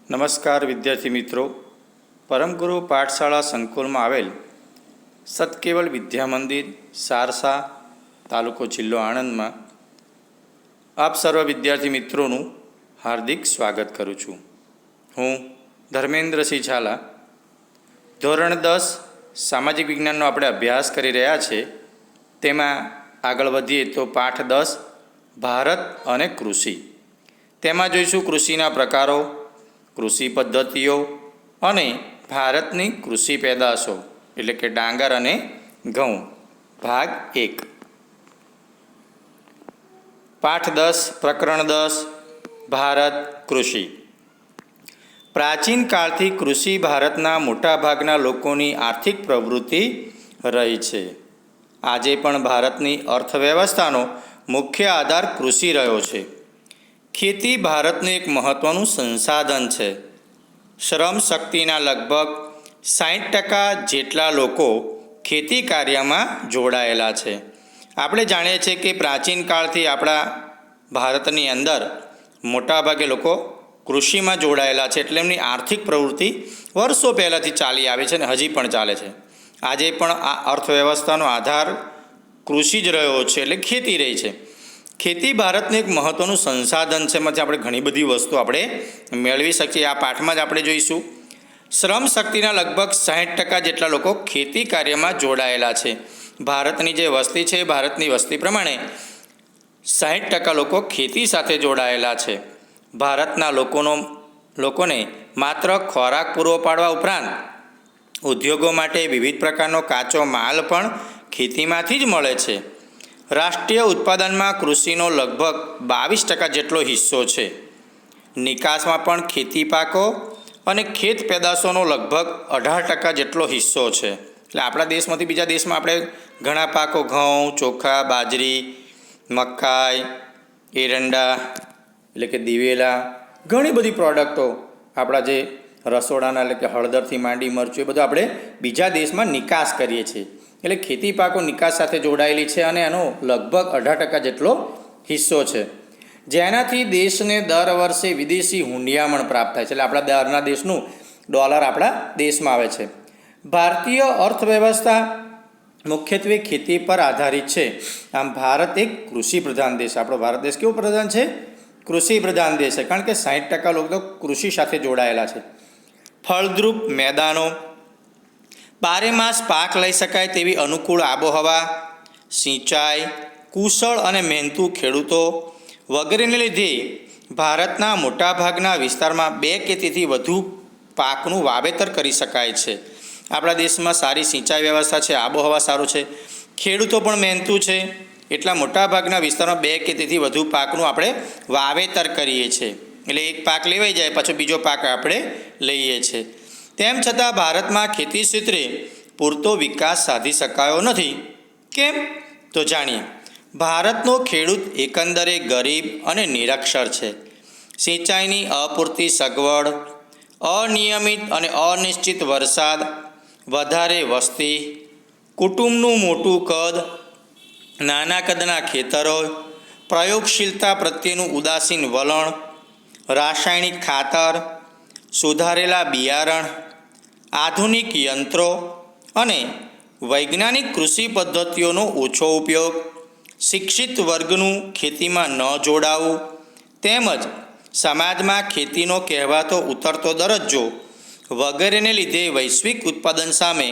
નમસ્કાર વિદ્યાર્થી મિત્રો, પરમગુરુ પાઠશાળા સંકુલમાં આવેલ સતકેવલ વિદ્યા મંદિર સારસા તાલુકો જિલ્લો આણંદમાં આપ સર્વ વિદ્યાર્થી મિત્રોનું હાર્દિક સ્વાગત કરું છું. હું ધર્મેન્દ્રસિંહ ઝાલા. ધોરણ 10 સામાજિક વિજ્ઞાનનો આપણે અભ્યાસ કરી રહ્યા છે. તેમાં આગળ વધીએ તો પાઠ 10 ભારત અને કૃષિ. તેમાં જોઈશું કૃષિના પ્રકારો, કૃષિ પદ્ધતિઓ અને ભારતની કૃષિ પેદાશો એટલે કે ડાંગર અને ઘઉં. ભાગ 1. પાઠ 10 પ્રકરણ 10 ભારત કૃષિ. પ્રાચીન કાળથી કૃષિ ભારતના મોટાભાગના લોકોની આર્થિક પ્રવૃત્તિ રહી છે. આજે પણ ભારતની અર્થવ્યવસ્થાનો મુખ્ય આધાર કૃષિ રહ્યો છે. ખેતી ભારતનું એક મહત્ત્વનું સંસાધન છે. શ્રમ શક્તિના લગભગ 60% જેટલા લોકો ખેતી કાર્યમાં જોડાયેલા છે. આપણે જાણીએ છીએ કે પ્રાચીન કાળથી આપણા ભારતની અંદર મોટાભાગે લોકો કૃષિમાં જોડાયેલા છે, એટલે એમની આર્થિક પ્રવૃત્તિ વર્ષો પહેલાંથી ચાલી આવી છે અને હજી પણ ચાલે છે. આજે પણ આ અર્થવ્યવસ્થાનો આધાર કૃષિ જ રહ્યો છે, એટલે ખેતી રહી છે. ખેતી ભારતનું એક મહત્ત્વનું સંસાધન છે, એમાંથી આપણે ઘણી બધી વસ્તુ આપણે મેળવી શકીએ. આ પાઠમાં જ આપણે જોઈશું. શ્રમ શક્તિના લગભગ 60% જેટલા લોકો ખેતી કાર્યમાં જોડાયેલા છે. ભારતની જે વસ્તી છે, ભારતની વસ્તી પ્રમાણે 60% લોકો ખેતી સાથે જોડાયેલા છે. ભારતના લોકોને માત્ર ખોરાક પૂરો પાડવા ઉપરાંત ઉદ્યોગો માટે વિવિધ પ્રકારનો કાચો માલ પણ ખેતીમાંથી જ મળે છે. રાષ્ટ્રીય ઉત્પાદનમાં કૃષિનો લગભગ 22% જેટલો હિસ્સો છે. નિકાસમાં પણ ખેતી પાકો અને ખેત પેદાશોનો લગભગ 18% જેટલો હિસ્સો છે. એટલે આપણા દેશમાંથી બીજા દેશમાં આપણે ઘણા પાકો ઘઉં, ચોખા, બાજરી, મકાઈ, એરંડા એટલે કે દિવેલા, ઘણી બધી પ્રોડક્ટો આપણા જે રસોડાના એટલે કે હળદરથી માંડી મરચું એ બધું આપણે બીજા દેશમાં નિકાસ કરીએ છીએ. એટલે ખેતી પાકો નિકાસ સાથે જોડાયેલી છે અને એનો લગભગ 18% જેટલો હિસ્સો છે, જેનાથી દેશને દર વર્ષે વિદેશી હુંડિયામણ પ્રાપ્ત થાય છે. એટલે આપણા બહારના દેશનું ડોલર આપણા દેશમાં આવે છે. ભારતીય અર્થવ્યવસ્થા મુખ્યત્વે ખેતી પર આધારિત છે. આમ ભારત એક કૃષિ પ્રધાન દેશ. આપણો ભારત દેશ કેવો પ્રધાન છે? કૃષિ પ્રધાન દેશ છે, કારણ કે 60% લોકો તો કૃષિ સાથે જોડાયેલા છે. ફળદ્રુપ મેદાનો, બારેમાસ પાક લઈ શકાય તેવી અનુકૂળ આબોહવા, સિંચાઈ, કુશળ અને મહેનતુ ખેડૂતો વગેરેને લીધે ભારતના મોટાભાગના વિસ્તારમાં 2 કે તેથી વધુ પાકનું વાવેતર કરી શકાય છે. આપણા દેશમાં સારી સિંચાઈ વ્યવસ્થા છે, આબોહવા સારું છે, ખેડૂતો પણ મહેનતુ છે, એટલા મોટાભાગના વિસ્તારમાં 2 કે તેથી વધુ પાકનું આપણે વાવેતર કરીએ છીએ. એટલે એક પાક લેવાઈ જાય પાછો બીજો પાક આપણે લઈએ છીએ. તેમ છતાં ભારતમાં ખેતી ક્ષેત્રે પૂરતો વિકાસ સાધી શકાયો નથી. કેમ? તો જાણીએ. ભારતનો ખેડૂત એકંદરે ગરીબ અને નિરક્ષર છે. સિંચાઈની અપૂરતી સગવડ, અનિયમિત અને અનિશ્ચિત વરસાદ, વધારે વસ્તી, કુટુંબનું મોટું કદ, નાના કદના ખેતરો, પ્રયોગશીલતા પ્રત્યેનું ઉદાસીન વલણ, રાસાયણિક ખાતર, સુધારેલા બિયારણ, આધુનિક યંત્રો અને વૈજ્ઞાનિક કૃષિ પદ્ધતિઓનો ઓછો ઉપયોગ, શિક્ષિત વર્ગનું ખેતીમાં ન જોડાવું, તેમજ સમાજમાં ખેતીનો કહેવાતો ઉતરતો દરજ્જો વગેરેને લીધે વૈશ્વિક ઉત્પાદન સામે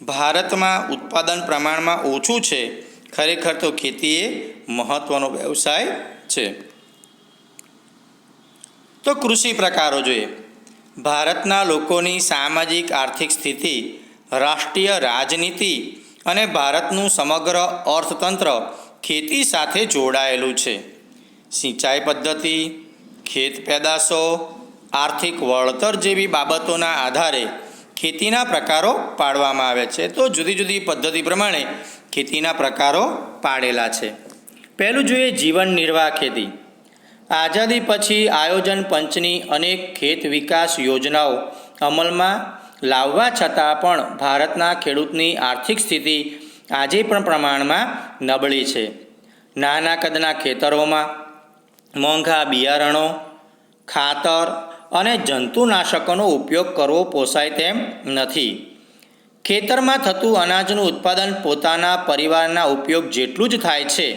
ભારતમાં ઉત્પાદન પ્રમાણમાં ઓછું છે. ખરેખર તો ખેતી એ મહત્ત્વનો વ્યવસાય છે. તો કૃષિ પ્રકારો જોઈએ. ભારતના લોકોની સામાજિક આર્થિક સ્થિતિ, રાષ્ટ્રીય રાજનીતિ અને ભારતનું સમગ્ર અર્થતંત્ર ખેતી સાથે જોડાયેલું છે. સિંચાઈ પદ્ધતિ, ખેત પેદાશો, આર્થિક વળતર જેવી બાબતોના આધારે ખેતીના પ્રકારો પાડવામાં આવે છે. તો જુદી જુદી પદ્ધતિ પ્રમાણે ખેતીના પ્રકારો પાડેલા છે. પહેલું જોઈએ જીવન નિર્વાહ ખેતી. આઝાદી પછી આયોજન પંચની અનેક ખેત વિકાસ યોજનાઓ અમલમાં લાવવા છતાં પણ ભારતના ખેડૂતની આર્થિક સ્થિતિ આજે પણ પ્રમાણમાં નબળી છે. નાના કદના ખેતરોમાં મોંઘા બિયારણો, ખાતર અને જંતુનાશકોનો ઉપયોગ કરવો પોસાય તેમ નથી. ખેતરમાં થતું અનાજનું ઉત્પાદન પોતાના પરિવારના ઉપયોગ જેટલું જ થાય છે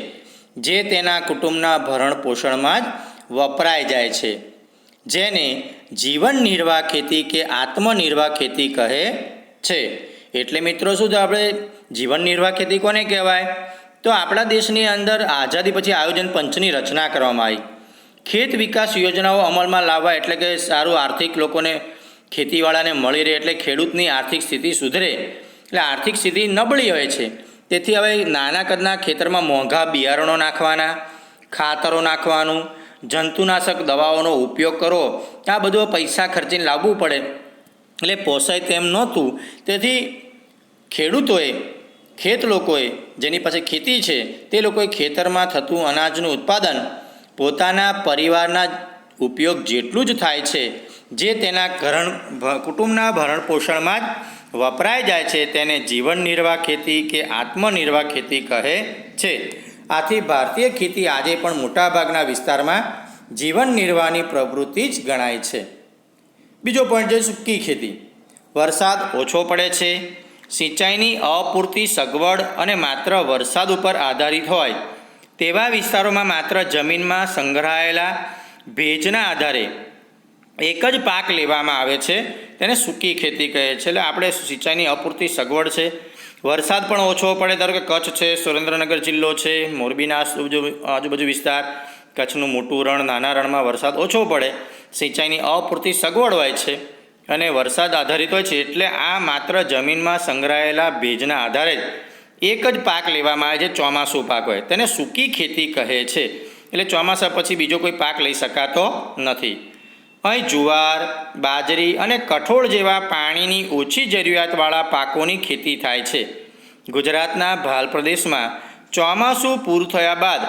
જે તેના કુટુંબના ભરણ પોષણમાં જ વપરાઈ જાય છે, જેને જીવન નિર્વાહ ખેતી કે આત્મનિર્વાહ ખેતી કહે છે. એટલે મિત્રો શું આપણે જીવન નિર્વાહ ખેતી કોને કહેવાય? તો આપણા દેશની અંદર આઝાદી પછી આયોજન પંચની રચના કરવામાં આવી. ખેત વિકાસ યોજનાઓ અમલમાં લાવવા એટલે કે સારું આર્થિક લોકોને ખેતીવાળાને મળી રહે, એટલે ખેડૂતની આર્થિક સ્થિતિ સુધરે. એટલે આર્થિક સ્થિતિ નબળી હોય છે, તેથી હવે નાના કદના ખેતરમાં મોંઘા બિયારણો નાખવાના, ખાતરો નાખવાનું, જંતુનાશક દવાઓનો ઉપયોગ કરવો, આ બધું પૈસા ખર્ચીને લાવવું પડે, એટલે પોસાય તેમ નહોતું. તેથી ખેડૂતોએ, ખેત લોકોએ, જેની પાસે ખેતી છે તે લોકોએ ખેતરમાં થતું અનાજનું ઉત્પાદન પોતાના પરિવારના ઉપયોગ જેટલું જ થાય છે જે તેના કુટુંબના ભરણ પોષણમાં જ વપરાઈ જાય છે તેને જીવન નિર્વાહ ખેતી કે આત્મનિર્વાહ ખેતી કહે છે. આથી ભારતીય ખેતી આજે પણ મોટાભાગના વિસ્તારમાં જીવન નિર્વાહની પ્રવૃત્તિ જ ગણાય છે. બીજો પોઈન્ટ છે સૂકી ખેતી. વરસાદ ઓછો પડે છે, સિંચાઈની અપૂરતી સગવડ અને માત્ર વરસાદ ઉપર આધારિત હોય તેવા વિસ્તારોમાં માત્ર જમીનમાં સંગ્રહાયેલા ભેજના આધારે એક જ પાક લેવામાં આવે છે, તેને સૂકી ખેતી કહે છે. એટલે આપણે સિંચાઈની અપૂરતી સગવડ છે, વરસાદ પણ ઓછો પડે, ધારો કે કચ્છ છે, સુરેન્દ્રનગર જિલ્લો છે, મોરબીના આજુબાજુ વિસ્તાર, કચ્છનું મોટું રણ, નાના રણમાં વરસાદ ઓછો પડે, સિંચાઈની અપૂરતી સગવડ હોય છે અને વરસાદ આધારિત હોય છે, એટલે આ માત્ર જમીનમાં સંગ્રહાયેલા ભેજના આધારે જ એક જ પાક લેવામાં આવે છે, ચોમાસું પાક હોય, તેને સૂકી ખેતી કહે છે. એટલે ચોમાસા પછી બીજો કોઈ પાક લઈ શકાતો નથી. અહીં જુવાર, બાજરી અને કઠોળ જેવા પાણીની ઓછી જરૂરિયાતવાળા પાકોની ખેતી થાય છે. ગુજરાતના ભાલ પ્રદેશમાં ચોમાસું પૂરું થયા બાદ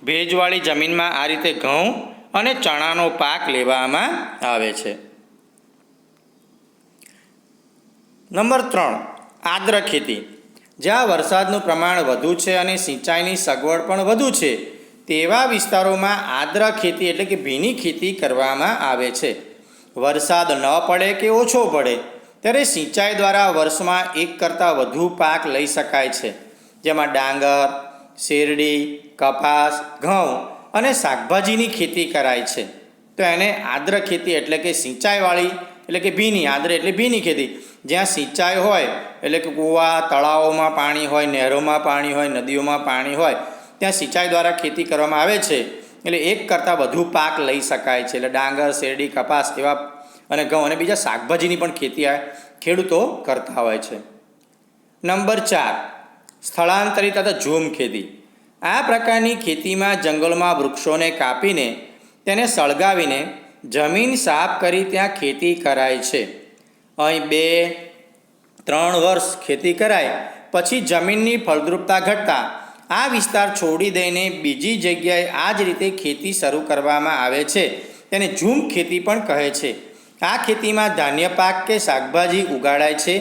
ભેજવાળી જમીનમાં આ રીતે ઘઉં અને ચણાનો પાક લેવામાં આવે છે. નંબર 3, આદ્ર ખેતી. જ્યાં વરસાદનું પ્રમાણ વધુ છે અને સિંચાઈની સગવડ પણ વધુ છે તેવા વિસ્તારોમાં આદ્ર ખેતી એટલે કે ભીની ખેતી કરવામાં આવે છે. વરસાદ ન પડે કે ઓછો પડે ત્યારે સિંચાઈ દ્વારા વર્ષમાં એક કરતાં વધુ પાક લઈ શકાય છે, જેમાં ડાંગર, શેરડી, કપાસ, ઘઉં અને શાકભાજીની ખેતી કરાય છે. તો એને આદ્ર ખેતી એટલે કે સિંચાઈવાળી એટલે કે ભીની, આદ્ર એટલે ભીની ખેતી. જ્યાં સિંચાઈ હોય એટલે કે કૂવા, તળાવોમાં પાણી હોય, નહેરોમાં પાણી હોય, નદીઓમાં પાણી હોય, ત્યાં સિંચાઈ દ્વારા ખેતી કરવામાં આવે છે, એટલે એક કરતાં વધુ પાક લઈ શકાય છે. એટલે ડાંગર, શેરડી, કપાસ એવા અને ઘઉં અને બીજા શાકભાજીની પણ ખેતી ખેડૂતો કરતા હોય છે. નંબર 4, સ્થળાંતરિત અથવા ઝૂમ ખેતી. આ પ્રકારની ખેતીમાં જંગલમાં વૃક્ષોને કાપીને તેને સળગાવીને જમીન સાફ કરી ત્યાં ખેતી કરાય છે. અહીં 2-3 વર્ષ ખેતી કરાય પછી જમીનની ફળદ્રુપતા ઘટતા આ વિસ્તાર છોડી દઈને બીજી જગ્યાએ આ જ રીતે ખેતી શરૂ કરવામાં આવે છે, તેને ઝૂમ ખેતી પણ કહે છે. આ ખેતીમાં ધાન્ય પાક કે શાકભાજી ઉગાડાય છે.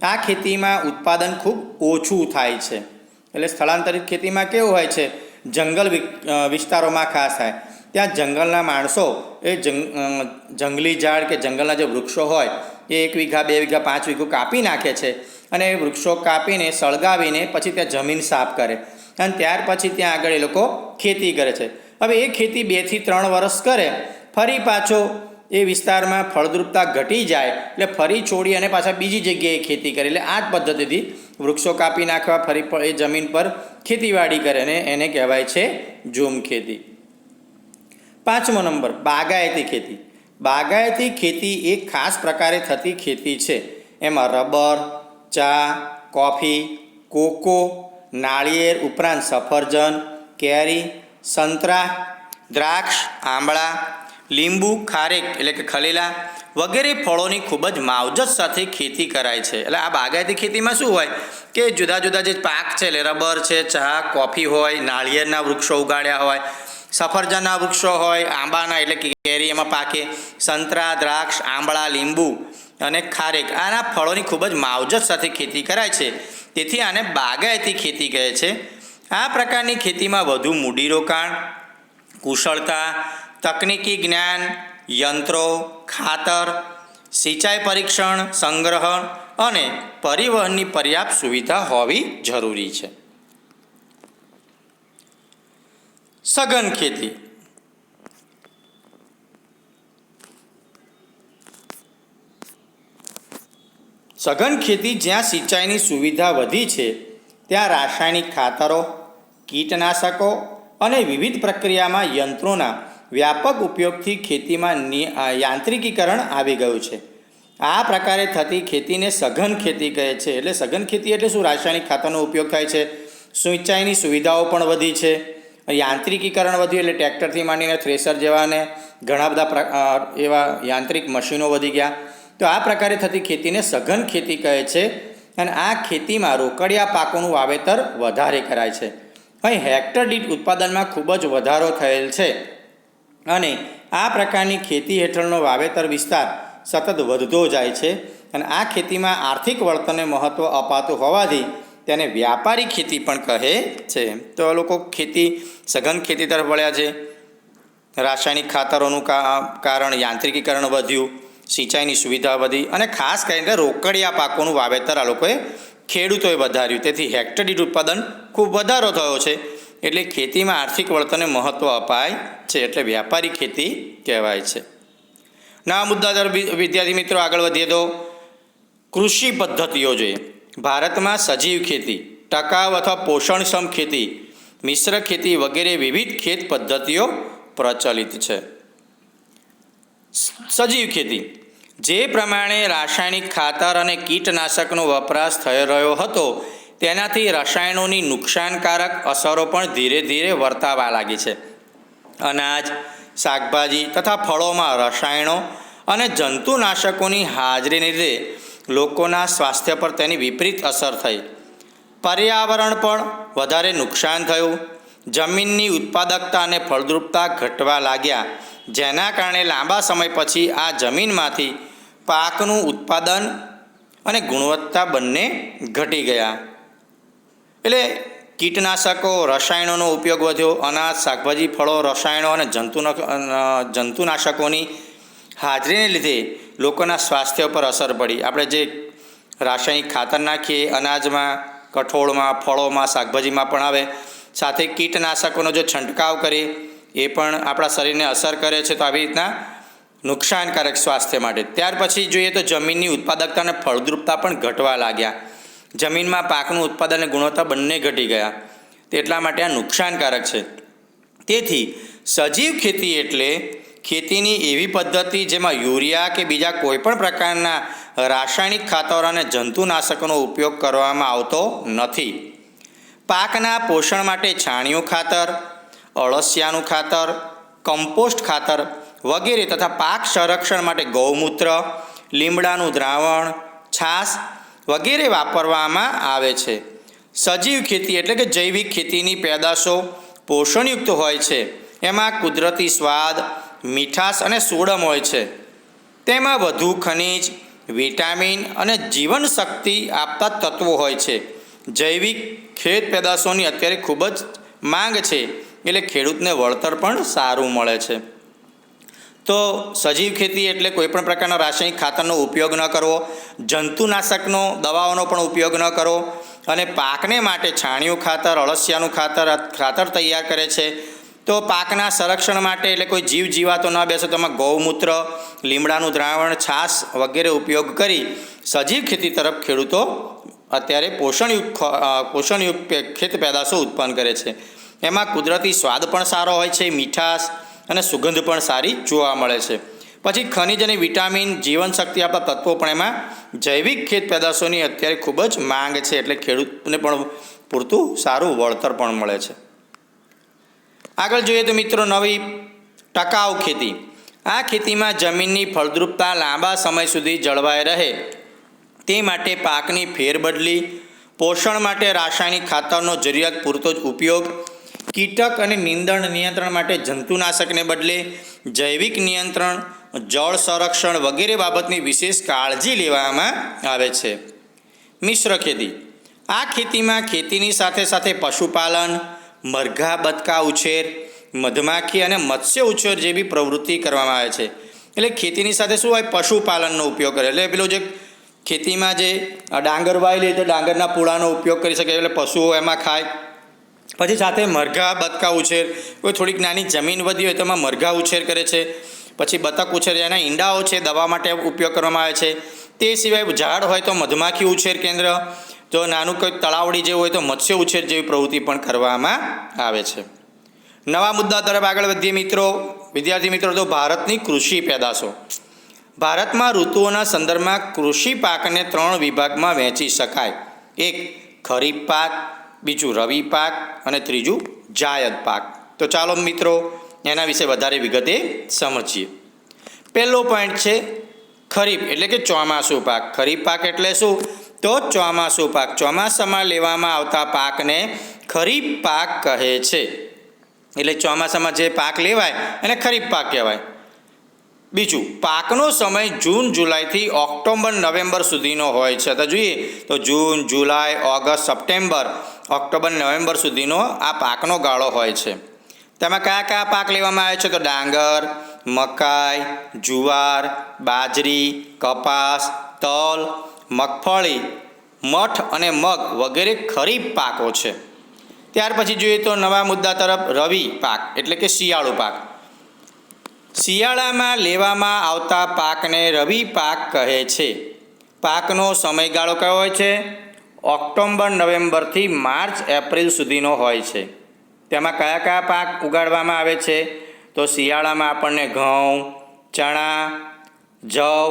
આ ખેતીમાં ઉત્પાદન ખૂબ ઓછું થાય છે. એટલે સ્થળાંતરિત ખેતીમાં કેવું હોય છે, જંગલ વિસ્તારોમાં ખાસ થાય, ત્યાં જંગલના માણસો એ જંગલી ઝાડ કે જંગલના જે વૃક્ષો હોય એ 1 વીઘા, 2 વીઘા, 5 વીઘો કાપી નાખે છે અને એ વૃક્ષો કાપીને સળગાવીને પછી ત્યાં જમીન સાફ કરે અને ત્યાર પછી ત્યાં આગળ એ લોકો ખેતી કરે છે. હવે એ ખેતી 2 થી 3 વર્ષ કરે, ફરી પાછો એ વિસ્તારમાં ફળદ્રુપતા ઘટી જાય એટલે ફરી છોડી અને પાછા બીજી જગ્યાએ ખેતી કરે. એટલે આ જ પદ્ધતિથી વૃક્ષો કાપી નાખવા, ફરી એ જમીન પર ખેતીવાડી કરે અને એને કહેવાય છે ઝૂમ ખેતી. 5મો નંબર, બાગાયતી ખેતી. બાગાયતી ખેતી એક ખાસ પ્રકારે થતી ખેતી છે. એમાં રબર, ચા, કોફી, કોકો, નાળિયેર ઉપરાંત સફરજન, કેરી, સંતરા, દ્રાક્ષ, આંબળા, લીંબુ, ખારેક એટલે કે ખલેલા વગેરે ફળોની ખૂબ જ માવજત સાથે ખેતી કરાય છે. એટલે આ બાગાયતી ખેતીમાં શું હોય કે જુદા જુદા જે પાક છે, એટલે રબર છે, ચા, કોફી હોય, નાળિયેરના વૃક્ષો ઉગાડ્યા હોય, સફરજનના વૃક્ષો હોય, આંબાના એટલે કે કેરી એમાં પાકે, સંતરા, દ્રાક્ષ, આંબળા, લીંબુ અને ખારેક, આના ફળોની ખૂબ જ માવજત સાથે ખેતી કરાય છે, તેથી આને બાગાયતી ખેતી કહે છે. આ પ્રકારની ખેતીમાં વધુ મૂડીરોકાણ, કુશળતા, તકનીકી જ્ઞાન, યંત્રો, ખાતર, સિંચાઈ પરીક્ષણ, સંગ્રહણ અને પરિવહનની પર્યાપ્ત સુવિધા હોવી જરૂરી છે. સઘન ખેતી. સઘન ખેતી જ્યાં સિંચાઈની સુવિધા વધી છે ત્યાં રાસાયણિક ખાતરો, કીટનાશકો અને વિવિધ પ્રક્રિયામાં યંત્રોના વ્યાપક ઉપયોગથી ખેતીમાં યાંત્રિકીકરણ આવી ગયું છે. આ પ્રકારે થતી ખેતીને સઘન ખેતી કહે છે. એટલે સઘન ખેતી એટલે શું? રાસાયણિક ખાતરનો ઉપયોગ થાય છે, સિંચાઈની સુવિધાઓ પણ વધી છે, યાંત્રિકીકરણ વધ્યું એટલે ટ્રેક્ટરથી માંડીને થ્રેસર જેવાને ઘણા બધા એવા યાંત્રિક મશીનો વધી ગયા. તો આ પ્રકારે થતી ખેતીને સઘન ખેતી કહે છે. અને આ ખેતીમાં રોકડિયા પાકોનું વાવેતર વધારે કરાય છે. અહીં હેક્ટર દીઠ ઉત્પાદનમાં ખૂબ જ વધારો થયેલ છે અને આ પ્રકારની ખેતી હેઠળનો વાવેતર વિસ્તાર સતત વધતો જાય છે. અને આ ખેતીમાં આર્થિક વળતરને મહત્ત્વ અપાતું હોવાથી તેને વ્યાપારી ખેતી પણ કહે છે. તો લોકો ખેતી સઘન ખેતી તરફ વળ્યા છે. રાસાયણિક ખાતરોનું કારણ યાંત્રિકીકરણ વધ્યું, સિંચાઈની સુવિધા વધી અને ખાસ કરીને રોકડિયા પાકોનું વાવેતર આ લોકોએ ખેડૂતોએ વધાર્યું. તેથી હેક્ટર દીઠ ઉત્પાદન ખૂબ વધારો થયો છે. એટલે ખેતીમાં આર્થિક વળતરને મહત્ત્વ અપાય છે. એટલે વ્યાપારી ખેતી કહેવાય છે. નવા મુદ્દા તરફ વિદ્યાર્થી મિત્રો આગળ વધીએ તો કૃષિ પદ્ધતિઓ જોઈએ. ભારતમાં સજીવ ખેતી, ટકાઉ અથવા પોષણક્ષમ ખેતી, મિશ્ર ખેતી વગેરે વિવિધ ખેત પદ્ધતિઓ પ્રચલિત છે. સજીવ ખેતી. જે પ્રમાણે રાસાયણિક ખાતર અને કીટનાશકનો વપરાશ થઈ રહ્યો હતો તેનાથી રસાયણોની નુકસાનકારક અસરો પણ ધીરે ધીરે વર્તાવા લાગી છે. અનાજ, શાકભાજી તથા ફળોમાં રસાયણો અને જંતુનાશકોની હાજરીને લીધે લોકોના સ્વાસ્થ્ય પર તેની વિપરીત અસર થઈ. પર્યાવરણ પણ વધારે નુકસાન થયું. જમીનની ઉત્પાદકતા અને ફળદ્રુપતા ઘટવા લાગ્યા, જેના કારણે લાંબા સમય પછી આ જમીનમાંથી પાકનું ઉત્પાદન અને ગુણવત્તા બંને ઘટી ગયા. એટલે કીટનાશકો, રસાયણોનો ઉપયોગ વધ્યો. અનાજ, શાકભાજી, ફળો, રસાયણો અને જંતુનાશકોની હાજરીને લીધે લોકોના સ્વાસ્થ્ય પર અસર પડી. આપણે જે રાસાયણિક ખાતર નાખીએ અનાજમાં, કઠોળમાં, ફળોમાં, શાકભાજીમાં પણ આવે, સાથે કીટનાશકોનો જો છંટકાવ કરીએ એ પણ આપણા શરીરને અસર કરે છે. તો આવી રીતના નુકસાનકારક સ્વાસ્થ્ય માટે. ત્યાર પછી જોઈએ તો જમીનની ઉત્પાદકતા અને ફળદ્રુપતા પણ ઘટવા લાગ્યા. જમીનમાં પાકનું ઉત્પાદન અને ગુણવત્તા બંને ઘટી ગયા. એટલા માટે આ નુકસાનકારક છે. તેથી સજીવ ખેતી એટલે ખેતીની એવી પદ્ધતિ જેમાં યુરિયા કે બીજા કોઈપણ પ્રકારના રાસાયણિક ખાતરો અને જંતુનાશકોનો ઉપયોગ કરવામાં આવતો નથી. પાકના પોષણ માટે છાણિયું ખાતર, અળસિયાનું ખાતર, કમ્પોસ્ટ ખાતર વગેરે તથા પાક સંરક્ષણ માટે ગૌમૂત્ર, લીમડાનું દ્રાવણ, છાશ વગેરે વાપરવામાં આવે છે. સજીવ ખેતી એટલે કે જૈવિક ખેતીની પેદાશો પોષણયુક્ત હોય છે. એમાં કુદરતી સ્વાદ, મીઠાશ અને સોડમ હોય છે. તેમાં વધુ ખનિજ, વિટામિન અને જીવનશક્તિ આપતા તત્વો હોય છે. જૈવિક ખેત પેદાશોની અત્યારે ખૂબ જ માંગ છે, એટલે ખેડૂતને વળતર પણ સારું મળે છે. તો સજીવ ખેતી એટલે કોઈપણ પ્રકારના રાસાયણિક ખાતરનો ઉપયોગ ન કરવો, જંતુનાશકનો દવાઓનો પણ ઉપયોગ ન કરવો અને પાકને માટે છાણિયું ખાતર, અળસિયાનું ખાતર તૈયાર કરે છે. તો પાકના સંરક્ષણ માટે એટલે કોઈ જીવ જીવાતો ન બેસે તો એમાં ગૌમૂત્ર, લીમડાનું દ્રાવણ, છાશ વગેરે ઉપયોગ કરી સજીવ ખેતી તરફ ખેડૂતો અત્યારે પોષણયુક્ત ખેત પેદાશો ઉત્પન્ન કરે છે. એમાં કુદરતી સ્વાદ પણ સારો હોય છે, મીઠાશ અને સુગંધ પણ સારી જોવા મળે છે. પછી ખનિજ અને વિટામિન, જીવનશક્તિ આપતા તત્વો પણ એમાં જૈવિક ખેત પેદાશોની અત્યારે ખૂબ જ માંગ છે, એટલે ખેડૂતને પણ પૂરતું સારું વળતર પણ મળે છે. આગળ જોઈએ તો મિત્રો નવી ટકાઉ ખેતી. આ ખેતીમાં જમીનની ફળદ્રુપતા લાંબા સમય સુધી જળવાઈ રહે તે માટે પાકની ફેરબદલી, પોષણ માટે રાસાયણિક ખાતરનો જરૂરિયાત પૂરતો જ ઉપયોગ, કીટક અને નીંદણ નિયંત્રણ માટે જંતુનાશકને બદલે જૈવિક નિયંત્રણ, જળ સંરક્ષણ વગેરે બાબતની વિશેષ કાળજી લેવામાં આવે છે. મિશ્ર ખેતી. આ ખેતીમાં ખેતીની સાથે સાથે પશુપાલન, મરઘા બતકા ઉછેર, મધમાખી અને મત્સ્ય ઉછેર જેવી પ્રવૃત્તિ કરવામાં આવે છે. એટલે ખેતીની સાથે શું હોય, પશુપાલનનો ઉપયોગ કરે. એટલે પેલું જે ખેતીમાં જે ડાંગર વાવી લે તો ડાંગરના પૂળાનો ઉપયોગ કરી શકે, એટલે પશુઓ એમાં ખાય. પછી સાથે મરઘા બતકા ઉછેર, કોઈ થોડીક નાની જમીન વધી હોય તો એમાં મરઘા ઉછેર કરે છે. પછી બતક ઉછેર, એના ઈંડાઓ છે દવા માટે ઉપયોગ કરવામાં આવે છે. તે સિવાય ઝાડ હોય તો મધમાખી ઉછેર કેન્દ્ર, જો નાનું કોઈ તળાવડી જેવું હોય તો મત્સ્ય ઉછેર જેવી પ્રવૃત્તિ પણ કરવામાં આવે છે. નવા મુદ્દા તરફ આગળ વધીએ મિત્રો. વિદ્યાર્થી મિત્રો, તો ભારતની કૃષિ પેદાશો. ભારતમાં ઋતુઓના સંદર્ભમાં કૃષિ પાકને 3 વિભાગમાં વહેંચી શકાય. એક ખરીફ પાક, બીજું રવિ પાક અને ત્રીજું જાયદ પાક. તો ચાલો મિત્રો એના વિશે વધારે વિગતે સમજીએ. પહેલો પોઈન્ટ છે ખરીફ એટલે કે ચોમાસું પાક. ખરીફ પાક એટલે શું? તો ચોમાસું પાક. ચોમાસામાં લેવામાં આવતા પાકને ખરીફ પાક કહે છે. એટલે ચોમાસામાં જે પાક લેવાય એને ખરીફ પાક કહેવાય. બીજું, પાકનો સમય જૂન જુલાઈથી ઓક્ટોબર નવેમ્બર સુધીનો હોય છે. તો જોઈએ તો જૂન, જુલાઈ, ઓગસ્ટ, સપ્ટેમ્બર, ઓક્ટોબર, નવેમ્બર સુધીનો આ પાકનો ગાળો હોય છે. તેમાં કયા કયા પાક લેવામાં આવે છે? તો ડાંગર, મકાઈ, જુવાર, બાજરી, કપાસ, તલ, મગફળી, મઠ અને મગ વગેરે ખરીફ પાકો છે. ત્યાર પછી જોઈએ તો નવા મુદ્દા તરફ રવિ પાક એટલે કે શિયાળુ પાક. શિયાળામાં લેવામાં આવતા પાકને રવિ પાક કહે છે. પાકનો સમયગાળો કયો હોય છે? ઓક્ટોબર નવેમ્બરથી માર્ચ એપ્રિલ સુધીનો હોય છે. તેમાં કયા કયા પાક ઉગાડવામાં આવે છે? તો શિયાળામાં આપણને ઘઉં, ચણા, જવ,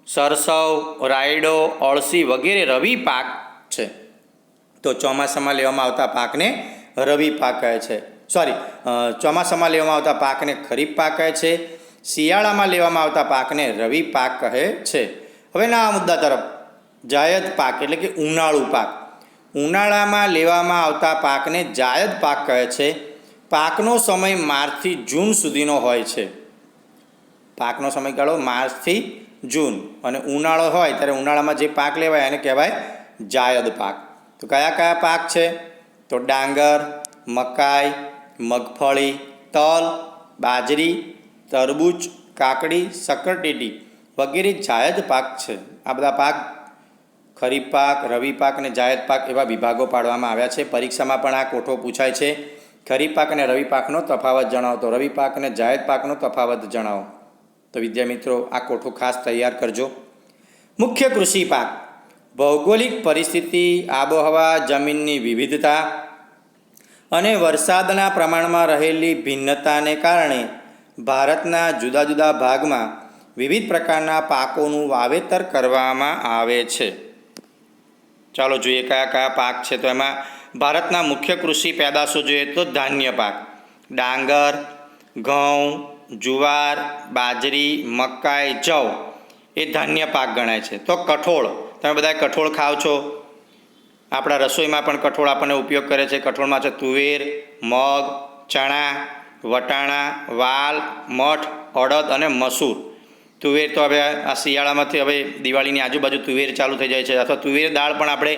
સરસવ, રાયડો, અળસી વગેરે રવિ પાક છે. તો ચોમાસામાં લેવામાં આવતા પાકને રવિ પાક કહે છે. ચોમાસામાં લેવામાં આવતા પાકને ખરીફ પાક કહે છે. શિયાળામાં લેવામાં આવતા પાકને રવિ પાક કહે છે. હવે આ મુદ્દા તરફ જાયદ પાક એટલે કે ઉનાળુ પાક. ઉનાળામાં લેવામાં આવતા પાકને જાયદ પાક કહે છે. પાકનો સમય માર્ચથી જૂન સુધીનો હોય છે. પાકનો સમયગાળો માર્ચથી જૂન, અને ઉનાળો હોય ત્યારે ઉનાળામાં જે પાક લેવાય એને કહેવાય જાયદ પાક. તો કયા કયા પાક છે? તો ડાંગર, મકાઈ, મગફળી, તલ, બાજરી, તરબૂચ, કાકડી, શક્કરટેટી વગેરે જાયદ પાક છે. આ બધા પાક ખરીફ પાક, રવિ પાક અને જાયદ પાક એવા વિભાગો પાડવામાં આવ્યા છે. પરીક્ષામાં પણ આ કોઠો પૂછાય છે. ખરીફ પાક અને રવિ પાકનો તફાવત જણાવો. તો રવિ પાક અને જાયદ પાકનો તફાવત જણાવો. તો વિદ્યા મિત્રો આ કોઠો ખાસ તૈયાર કરજો. મુખ્ય કૃષિ પાક. ભૌગોલિક પરિસ્થિતિ, આબોહવા, જમીનની વિવિધતા અને વરસાદના પ્રમાણમાં રહેલી ભિન્નતાને કારણે ભારતના જુદા જુદા ભાગમાં વિવિધ પ્રકારના પાકોનું વાવેતર કરવામાં આવે છે. ચાલો જોઈએ કયા કયા પાક છે. તો એમાં ભારતના મુખ્ય કૃષિ પેદાશો જોઈએ તો ધાન્ય પાક. ડાંગર, ઘઉં, જુવાર, બાજરી, મકાઈ, જવ એ ધાન્ય પાક ગણાય છે. તો કઠોળ, તમે બધા કઠોળ ખાઓ છો. આપણા રસોઈમાં પણ કઠોળ આપણને ઉપયોગ કરે છે. કઠોળમાં છે તુવેર, મગ, ચણા, વટાણા, વાલ, મઠ, અડદ અને મસૂર. તુવેર તો હવે આ શિયાળામાંથી હવે દિવાળીની આજુબાજુ તુવેર ચાલુ થઈ જાય છે. અથવા તુવેર દાળ પણ આપણે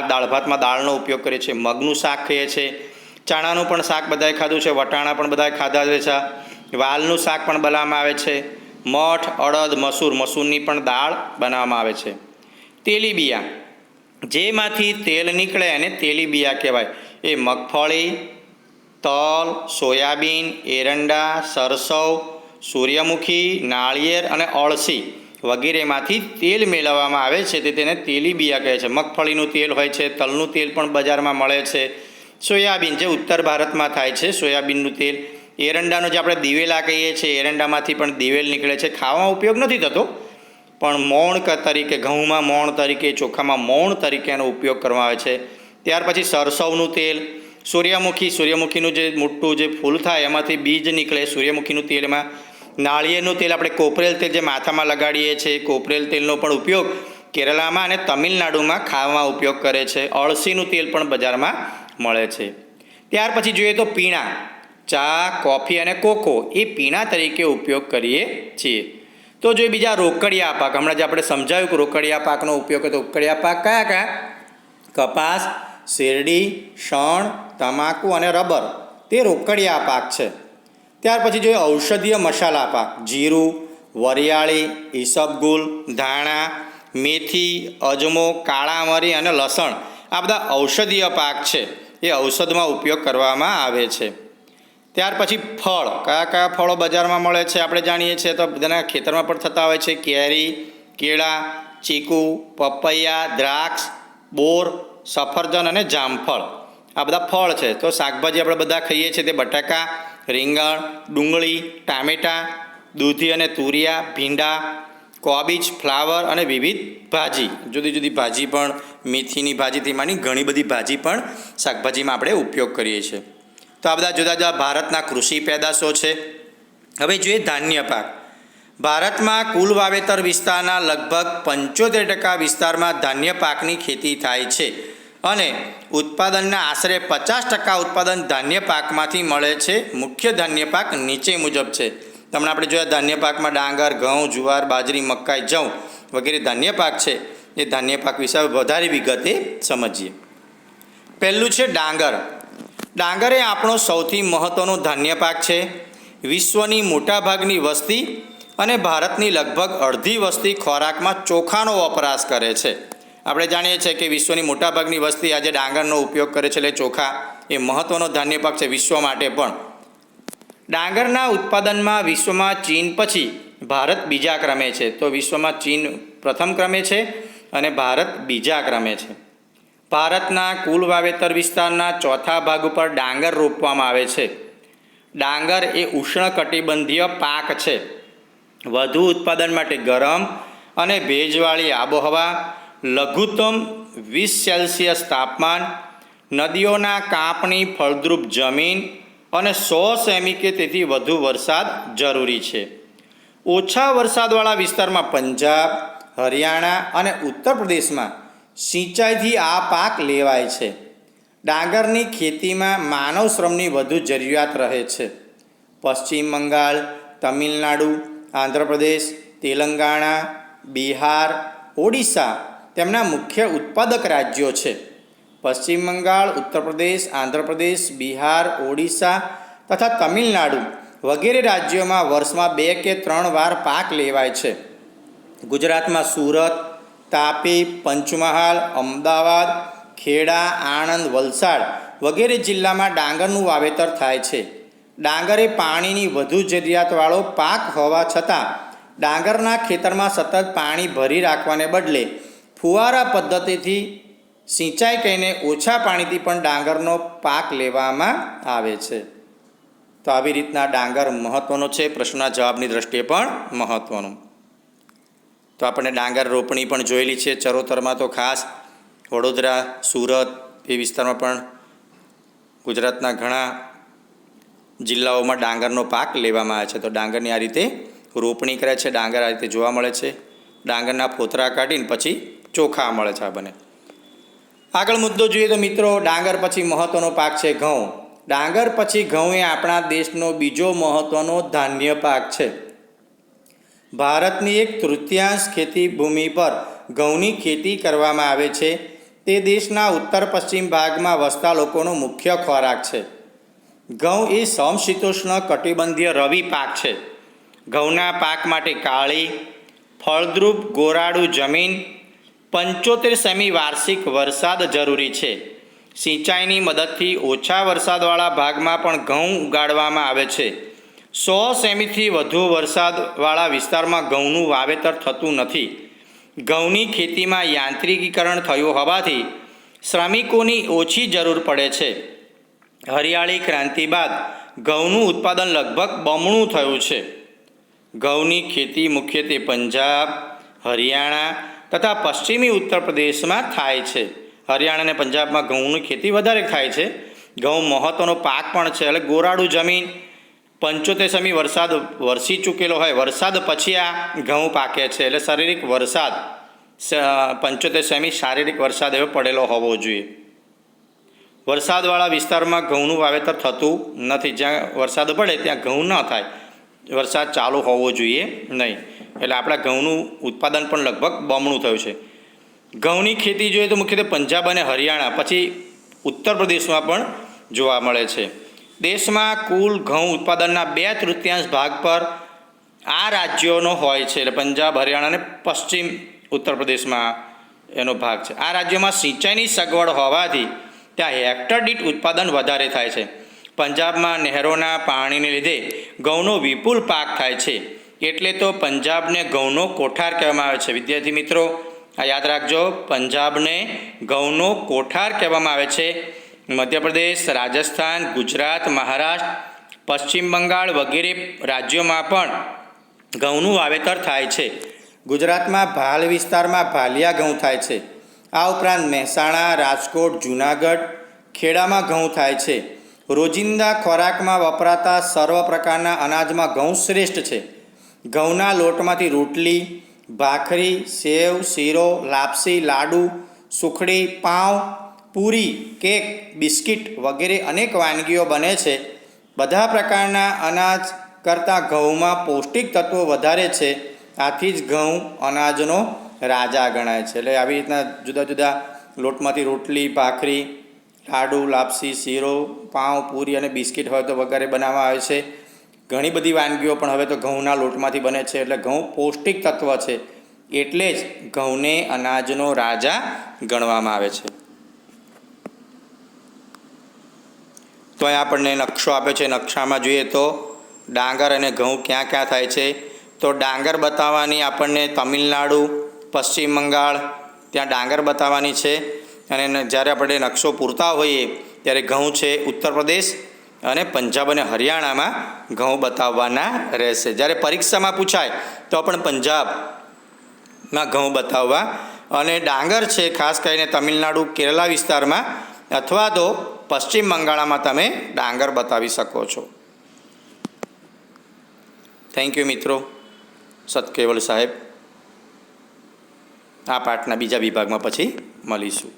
દાળ ભાતમાં દાળનો ઉપયોગ કરીએ છીએ. મગનું શાક ખાઈએ છીએ. ચણાનું પણ શાક બધાએ ખાધું છે. વટાણા પણ બધાએ ખાધા છે. વાલનું શાક પણ બનાવવામાં આવે છે. મઠ, અડદ, મસૂરની પણ દાળ બનાવવામાં આવે છે. તેલીબિયા, જેમાંથી તેલ નીકળે એને તેલીબિયા કહેવાય. એ મગફળી, તલ, સોયાબીન, એરંડા, સરસવ, સૂર્યમુખી, નાળિયેર અને અળસી વગેરેમાંથી તેલ મેળવવામાં આવે છે. તેને તેલીબિયા કહે છે. મગફળીનું તેલ હોય છે. તલનું તેલ પણ બજારમાં મળે છે. સોયાબીન જે ઉત્તર ભારતમાં થાય છે, સોયાબીનનું તેલ. એરંડાનો જે આપણે દિવેલા કહીએ છીએ, એરંડામાંથી પણ દિવેલ નીકળે છે. ખાવામાં ઉપયોગ નથી થતો, પણ મૌણ તરીકે, ઘઉંમાં મૌણ તરીકે, ચોખામાં મૌણ તરીકે એનો ઉપયોગ કરવામાં આવે છે. ત્યાર પછી સરસવનું તેલ, સૂર્યમુખીનું જે મોટું જે ફૂલ થાય એમાંથી બીજ નીકળે સૂર્યમુખીનું તેલમાં. નાળિયેરનું તેલ આપણે કોપરેલ તેલ જે માથામાં લગાડીએ છીએ, કોપરેલ તેલનો પણ ઉપયોગ કેરળામાં અને તમિલનાડુમાં ખાવામાં ઉપયોગ કરે છે. અળસીનું તેલ પણ બજારમાં મળે છે. ત્યાર પછી જોઈએ તો પીણા, ચા, કોફી અને કોકો એ પીણા તરીકે ઉપયોગ કરીએ છીએ. તો જોઈએ બીજા રોકડિયા પાક. હમણાં જે આપણે સમજાવ્યું કે રોકડિયા પાકનો ઉપયોગ તો રોકડિયા પાક કયા કયા? કપાસ, શેરડી, શણ, તમાકુ અને રબર તે રોકડિયા પાક છે. ત્યાર પછી જોઈએ ઔષધીય મસાલા પાક. જીરું, વરિયાળી, ઈસબગુલ, ધાણા, મેથી, અજમો, કાળા મરી અને લસણ આ બધા ઔષધીય પાક છે. એ ઔષધમાં ઉપયોગ કરવામાં આવે છે. ત્યાર પછી ફળ, કયા કયા ફળો બજારમાં મળે છે આપણે જાણીએ છીએ તો બધાના ખેતરમાં પણ થતા હોય છે. કેરી, કેળા, ચીકુ, પપૈયા, દ્રાક્ષ, બોર, સફરજન અને જામફળ આ બધા ફળ છે. તો શાકભાજી આપણે બધા ખાઈએ છીએ તે બટાકા, રીંગણ, ડુંગળી, ટામેટાં, દૂધી અને તુરિયા, ભીંડા, કોબીજ, ફ્લાવર અને વિવિધ ભાજી, જુદી જુદી ભાજી પણ, મેથીની ભાજીથી માંડી ઘણી બધી ભાજી પણ શાકભાજીમાં આપણે ઉપયોગ કરીએ છીએ. તો આ બધા જુદા જુદા ભારતના કૃષિ પેદાશો છે. હવે જોઈએ ધાન્ય પાક. ભારતમાં કુલ વાવેતર વિસ્તારના લગભગ 75% વિસ્તારમાં ધાન્ય પાકની ખેતી થાય છે અને ઉત્પાદનના આશરે 50% ઉત્પાદન ધાન્ય પાકમાંથી મળે છે. મુખ્ય ધાન્ય પાક નીચે મુજબ છે. તમને આપણે જોયા ધાન્ય પાકમાં ડાંગર, ઘઉં, જુવાર, બાજરી, મકાઈ, જવ વગેરે ધાન્ય પાક છે. એ ધાન્ય પાક વિશે વધારે વિગતે સમજીએ. પહેલું છે ડાંગર. ડાંગર એ આપણો સૌથી મહત્ત્વનો ધાન્ય પાક છે. વિશ્વની મોટાભાગની વસ્તી અને ભારતની લગભગ અડધી વસ્તી ખોરાકમાં ચોખાનો વપરાશ કરે છે. આપણે જાણીએ છીએ કે વિશ્વની મોટાભાગની વસ્તી આજે ડાંગરનો ઉપયોગ કરે છે. એટલે ચોખા એ મહત્ત્વનો ધાન્ય પાક છે વિશ્વ માટે પણ. ડાંગરના ઉત્પાદનમાં વિશ્વમાં ચીન પછી ભારત બીજા ક્રમે છે. તો વિશ્વમાં ચીન પ્રથમ ક્રમે છે અને ભારત બીજા ક્રમે છે. ભારતના કુલ વાવેતર વિસ્તારના ચોથા ભાગ ઉપર ડાંગર રોપવામાં આવે છે. ડાંગર એ ઉષ્ણકટિબંધીય પાક છે. વધુ ઉત્પાદન માટે ગરમ અને ભેજવાળી આબોહવા, લઘુત્તમ 20 સેલ્સિયસ તાપમાન, નદીઓના કાંપની ફળદ્રુપ જમીન અને 100 સેમી કે તેથી વધુ વરસાદ જરૂરી છે. ઓછા વરસાદવાળા વિસ્તારમાં પંજાબ, હરિયાણા અને ઉત્તર પ્રદેશમાં સિંચાઈથી આ પાક લેવાય છે. ડાંગરની ખેતીમાં માનવ શ્રમની વધુ જરૂરિયાત રહે છે. પશ્ચિમ બંગાળ, તમિલનાડુ, આંધ્રપ્રદેશ, તેલંગાણા, બિહાર, ઓડિશા તેમના મુખ્ય ઉત્પાદક રાજ્યો છે. પશ્ચિમ બંગાળ, ઉત્તર પ્રદેશ, આંધ્રપ્રદેશ, બિહાર, ઓડિશા તથા તમિલનાડુ વગેરે રાજ્યોમાં વર્ષમાં 2 કે 3 વાર પાક લેવાય છે. ગુજરાતમાં સુરત, તાપી, પંચમહાલ, અમદાવાદ, ખેડા, આણંદ, વલસાડ વગેરે જિલ્લામાં ડાંગરનું વાવેતર થાય છે. ડાંગર એ પાણીની વધુ જરૂરિયાતવાળો પાક હોવા છતાં ડાંગરના ખેતરમાં સતત પાણી ભરી રાખવાને બદલે ફુવારા પદ્ધતિથી સિંચાઈ કરીને ઓછા પાણીથી પણ ડાંગરનો પાક લેવામાં આવે છે. તો આવી રીતના ડાંગર મહત્ત્વનો છે. પ્રશ્નના જવાબની દ્રષ્ટિએ પણ મહત્ત્વનું. તો આપણે ડાંગર રોપણી પણ જોયેલી છે. ચરોતરમાં તો ખાસ વડોદરા, સુરત એ વિસ્તારમાં પણ ગુજરાતના ઘણા જિલ્લાઓમાં ડાંગરનો પાક લેવામાં આવે છે. તો ડાંગરની આ રીતે રોપણી કરે છે. ડાંગર આ રીતે જોવા મળે છે. ડાંગરના ફોતરા કાઢીને પછી ચોખા મળે છે. આ બને. આગળ મુદ્દો જોઈએ તો મિત્રો, ડાંગર પછી મહત્ત્વનો પાક છે ઘઉં. ડાંગર પછી ઘઉં એ આપણા દેશનો બીજો મહત્ત્વનો ધાન્ય પાક છે. ભારતની 1/3 ખેતી ભૂમિ પર ઘઉંની ખેતી કરવામાં આવે છે. તે દેશના ઉત્તર પશ્ચિમ ભાગમાં વસતા લોકોનો મુખ્ય ખોરાક છે. ઘઉં એ સમશીતોષ્ણ કટિબંધીય રવિ પાક છે. ઘઉંના પાક માટે કાળી, ફળદ્રુપ, ગોરાડુ જમીન, 75 સેમી વાર્ષિક વરસાદ જરૂરી છે. સિંચાઈની મદદથી ઓછા વરસાદવાળા ભાગમાં પણ ઘઉં ઉગાડવામાં આવે છે. 100 સેમીથી વધુ વરસાદવાળા વિસ્તારમાં ઘઉંનું વાવેતર થતું નથી. ઘઉંની ખેતીમાં યાંત્રિકીકરણ થયું હોવાથી શ્રમિકોની ઓછી જરૂર પડે છે. હરિયાળી ક્રાંતિ બાદ ઘઉંનું ઉત્પાદન લગભગ બમણું થયું છે. ઘઉંની ખેતી મુખ્યત્વે પંજાબ, હરિયાણા તથા પશ્ચિમી ઉત્તર પ્રદેશમાં થાય છે. હરિયાણા અને પંજાબમાં ઘઉંની ખેતી વધારે થાય છે. ઘઉં મહત્ત્વનો પાક પણ છે. એટલે ગોરાડુ જમીન, 75 સેમી વરસાદ વરસી ચૂકેલો હોય, વરસાદ પછી આ ઘઉં પાકે છે. એટલે શારીરિક વરસાદ 75 સેમી શારીરિક વરસાદ એવો પડેલો હોવો જોઈએ. વરસાદવાળા વિસ્તારમાં ઘઉંનું વાવેતર થતું નથી. જ્યાં વરસાદ પડે ત્યાં ઘઉં ન થાય. વરસાદ ચાલુ હોવો જોઈએ નહીં. એટલે આપણા ઘઉંનું ઉત્પાદન પણ લગભગ બમણું થયું છે. ઘઉંની ખેતી જોઈએ તો મુખ્યત્વે પંજાબ અને હરિયાણા પછી ઉત્તર પ્રદેશમાં પણ જોવા મળે છે. દેશમાં કુલ ઘઉં ઉત્પાદનના 2/3 ભાગ પર આ રાજ્યોનો હોય છે, એટલે પંજાબ, હરિયાણા અને પશ્ચિમ ઉત્તર પ્રદેશમાં એનો ભાગ છે. આ રાજ્યોમાં સિંચાઈની સગવડ હોવાથી ત્યાં હેક્ટર દીઠ ઉત્પાદન વધારે થાય છે. પંજાબમાં નહેરોના પાણીને લીધે ઘઉંનો વિપુલ પાક થાય છે, એટલે તો પંજાબને ઘઉંનો કોઠાર કહેવામાં આવે છે. વિદ્યાર્થી મિત્રો, આ યાદ રાખજો, પંજાબને ઘઉંનો કોઠાર કહેવામાં આવે છે. મધ્યપ્રદેશ, રાજસ્થાન, ગુજરાત, મહારાષ્ટ્ર, પશ્ચિમ બંગાળ વગેરે રાજ્યોમાં પણ ઘઉંનું વાવેતર થાય છે. ગુજરાતમાં ભાલ વિસ્તારમાં ભાલિયા ઘઉં થાય છે. આ ઉપરાંત મહેસાણા, રાજકોટ, જૂનાગઢ, ખેડામાં ઘઉં થાય છે. રોજિંદા ખોરાકમાં વપરાતા સર્વ પ્રકારના અનાજમાં ઘઉં શ્રેષ્ઠ છે. ઘઉંના લોટમાંથી રોટલી, ભાખરી, સેવ, શીરો, લાપસી, લાડુ, સુખડી, પાઉં, પૂરી, કેક, બિસ્કિટ વગેરે અનેક વાનગીઓ બને છે. બધા પ્રકારના અનાજ કરતાં ઘઉંમાં પૌષ્ટિક તત્વો વધારે છે. આથી જ ઘઉં અનાજનો રાજા ગણાય છે. એટલે આવી રીતના જુદા જુદા લોટમાંથી રોટલી, ભાખરી, લાડુ, લાપસી, શીરો, પાઉં, પૂરી અને બિસ્કિટ હોય તો વગેરે બનાવવામાં આવે છે. ઘણી બધી વાનગીઓ પણ હવે તો ઘઉંના લોટમાંથી બને છે. એટલે ઘઉં પૌષ્ટિક તત્વ છે, એટલે જ ઘઉંને અનાજનો રાજા ગણવામાં આવે છે. તો અહીં આપણને નકશો આપે છે. નકશામાં જોઈએ તો ડાંગર અને ઘઉં ક્યાં ક્યાં થાય છે. તો ડાંગર બતાવવાની આપણને તમિલનાડુ, પશ્ચિમ બંગાળ ત્યાં ડાંગર બતાવવાની છે. અને જ્યારે આપણે નકશો પૂરતા હોઈએ ત્યારે ઘઉં છે ઉત્તર પ્રદેશ અને પંજાબ અને હરિયાણામાં ઘઉં બતાવવાના રહેશે. જ્યારે પરીક્ષામાં પૂછાય તો પણ પંજાબમાં ઘઉં બતાવવા, અને ડાંગર છે ખાસ કરીને તમિલનાડુ, કેરલા વિસ્તારમાં અથવા તો પશ્ચિમ બંગાળમાં તમે ડાંગર બતાવી શકો છો. થેન્ક યુ મિત્રો. સત કેવલ સાહેબ. આ પાઠના બીજા વિભાગમાં પછી મળીશું.